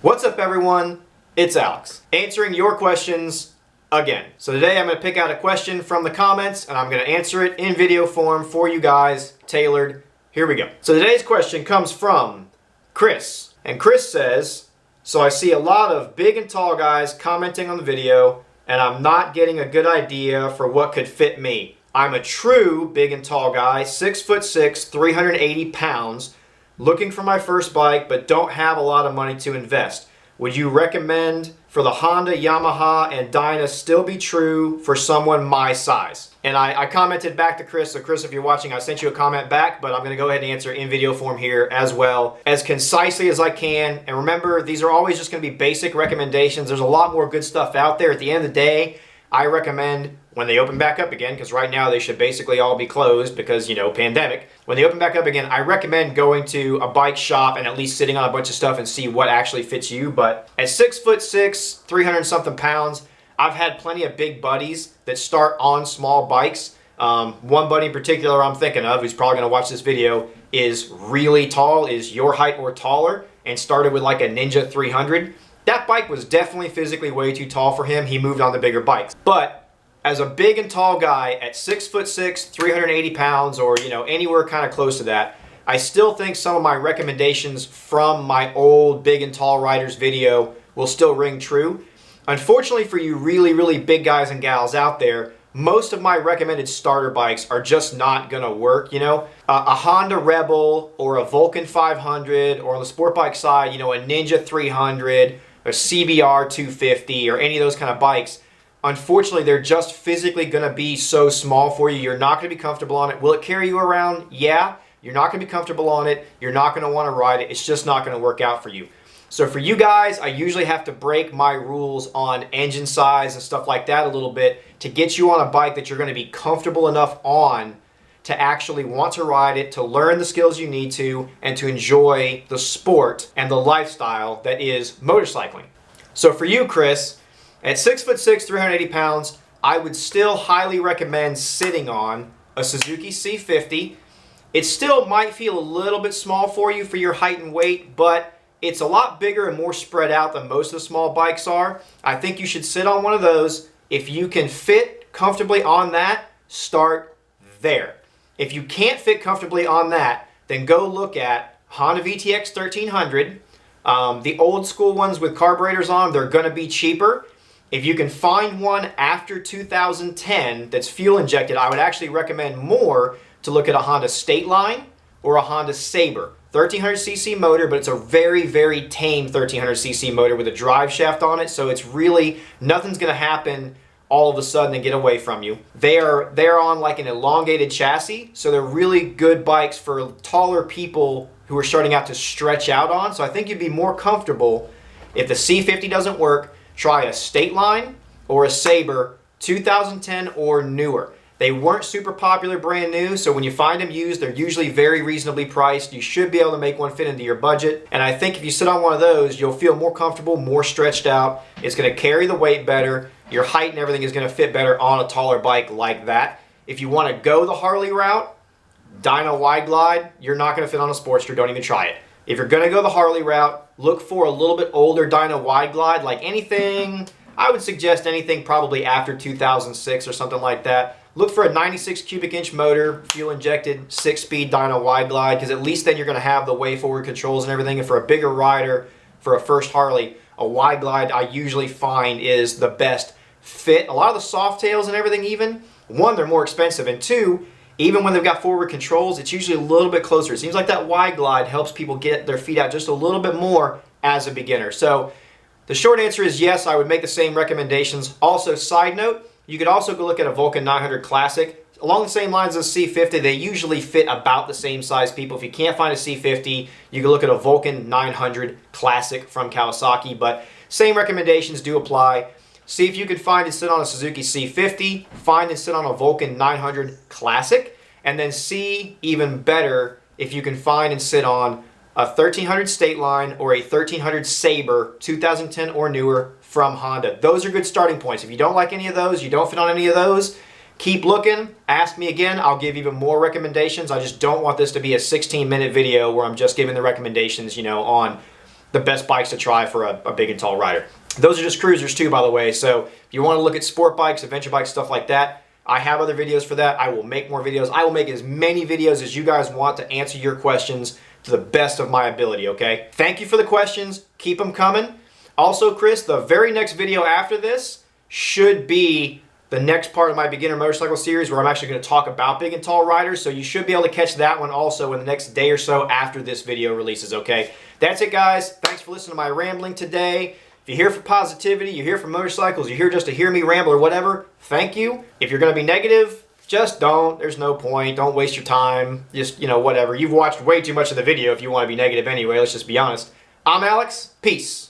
What's up everyone? It's Alex, answering your questions again. So today I'm going to pick out a question from the comments and I'm going to answer it in video form for you guys, tailored. Here we go. So today's question comes from Chris. And Chris says, so I see a lot of big and tall guys commenting on the video and I'm not getting a good idea for what could fit me. I'm a true big and tall guy, 6'6", 380 pounds, looking for my first bike but don't have a lot of money to invest. Would you recommend for the Honda, Yamaha, and Dyna still be true for someone my size? And I commented back to Chris, so Chris, if you're watching, I sent you a comment back, but I'm going to go ahead and answer in video form here as well, as concisely as I can. And remember, these are always just going to be basic recommendations. There's a lot more good stuff out there. At the end of the day, I recommend when they open back up again, because right now they should basically all be closed because, you know, pandemic. When they open back up again, I recommend going to a bike shop and at least sitting on a bunch of stuff and see what actually fits you. But at 6'6", 300 something pounds, I've had plenty of big buddies that start on small bikes. One buddy in particular I'm thinking of, who's probably going to watch this video, is really tall, is your height or taller, and started with like a Ninja 300. That bike was definitely physically way too tall for him. He moved on to bigger bikes. But as a big and tall guy at 6'6", 380 pounds, or you know, anywhere kind of close to that, I still think some of my recommendations from my old big and tall riders video will still ring true. Unfortunately for you really big guys and gals out there, most of my recommended starter bikes are just not gonna work, you know? A Honda Rebel or a Vulcan 500, or on the sport bike side, you know, a Ninja 300, a CBR 250, or any of those kind of bikes. Unfortunately, they're just physically going to be so small for you. You're not going to be comfortable on it. Will it carry you around? Yeah. You're not going to be comfortable on it. You're not going to want to ride it. It's just not going to work out for you. So for you guys, I usually have to break my rules on engine size and stuff like that a little bit to get you on a bike that you're going to be comfortable enough on to actually want to ride it, to learn the skills you need to, and to enjoy the sport and the lifestyle that is motorcycling. So for you, Chris, at 6'6", 380 pounds, I would still highly recommend sitting on a Suzuki C50. It still might feel a little bit small for you for your height and weight, but it's a lot bigger and more spread out than most of the small bikes are. I think you should sit on one of those. If you can fit comfortably on that, start there. If you can't fit comfortably on that, then go look at Honda VTX 1300. The old school ones with carburetors on, they're going to be cheaper. If you can find one after 2010 that's fuel injected, I would actually recommend more to look at a Honda Stateline or a Honda Sabre. 1300cc motor, but it's a very tame 1300cc motor with a drive shaft on it, so it's really, nothing's going to happen all of a sudden and get away from you. They're on like an elongated chassis, so they're really good bikes for taller people who are starting out to stretch out on. So I think you'd be more comfortable if the C50 doesn't work. Try a Stateline or a Sabre 2010 or newer. They weren't super popular brand new, so when you find them used, they're usually very reasonably priced. You should be able to make one fit into your budget. And I think if you sit on one of those, you'll feel more comfortable, more stretched out. It's going to carry the weight better. Your height and everything is going to fit better on a taller bike like that. If you want to go the Harley route, Dyna Wide Glide, you're not going to fit on a Sportster. Don't even try it. If you're going to go the Harley route, look for a little bit older Dyna Wide Glide, like anything, I would suggest anything probably after 2006 or something like that. Look for a 96 cubic inch motor, fuel injected, 6-speed Dyna Wide Glide, because at least then you're going to have the way forward controls and everything. And for a bigger rider, for a first Harley, a Wide Glide I usually find is the best fit. A lot of the soft tails and everything even, one, they're more expensive, and two, even when they've got forward controls, it's usually a little bit closer. It seems like that Wide Glide helps people get their feet out just a little bit more as a beginner. So the short answer is yes, I would make the same recommendations. Also, side note, you could also go look at a Vulcan 900 Classic. Along the same lines as C50, they usually fit about the same size people. If you can't find a C50, you can look at a Vulcan 900 Classic from Kawasaki, but same recommendations do apply. See if you can find and sit on a Suzuki C50, find and sit on a Vulcan 900 Classic, and then see even better if you can find and sit on a 1300 Stateline or a 1300 Sabre 2010 or newer from Honda. Those are good starting points. If you don't like any of those, you don't fit on any of those, keep looking, ask me again, I'll give even more recommendations. I just don't want this to be a 16-minute video where I'm just giving the recommendations, you know, on the best bikes to try for a big and tall rider. Those are just cruisers too, by the way. So if you want to look at sport bikes, adventure bikes, stuff like that, I have other videos for that. I will make more videos. I will make as many videos as you guys want to answer your questions to the best of my ability, okay? Thank you for the questions. Keep them coming. Also, Chris, the very next video after this should be the next part of my beginner motorcycle series where I'm actually going to talk about big and tall riders. So you should be able to catch that one also in the next day or so after this video releases, okay? That's it, guys. Thanks for listening to my rambling today. If you're here for positivity, you're here for motorcycles, you're here just to hear me ramble or whatever, thank you. If you're going to be negative, just don't. There's no point. Don't waste your time. Just, whatever. You've watched way too much of the video if you want to be negative anyway. Let's just be honest. I'm Alex. Peace.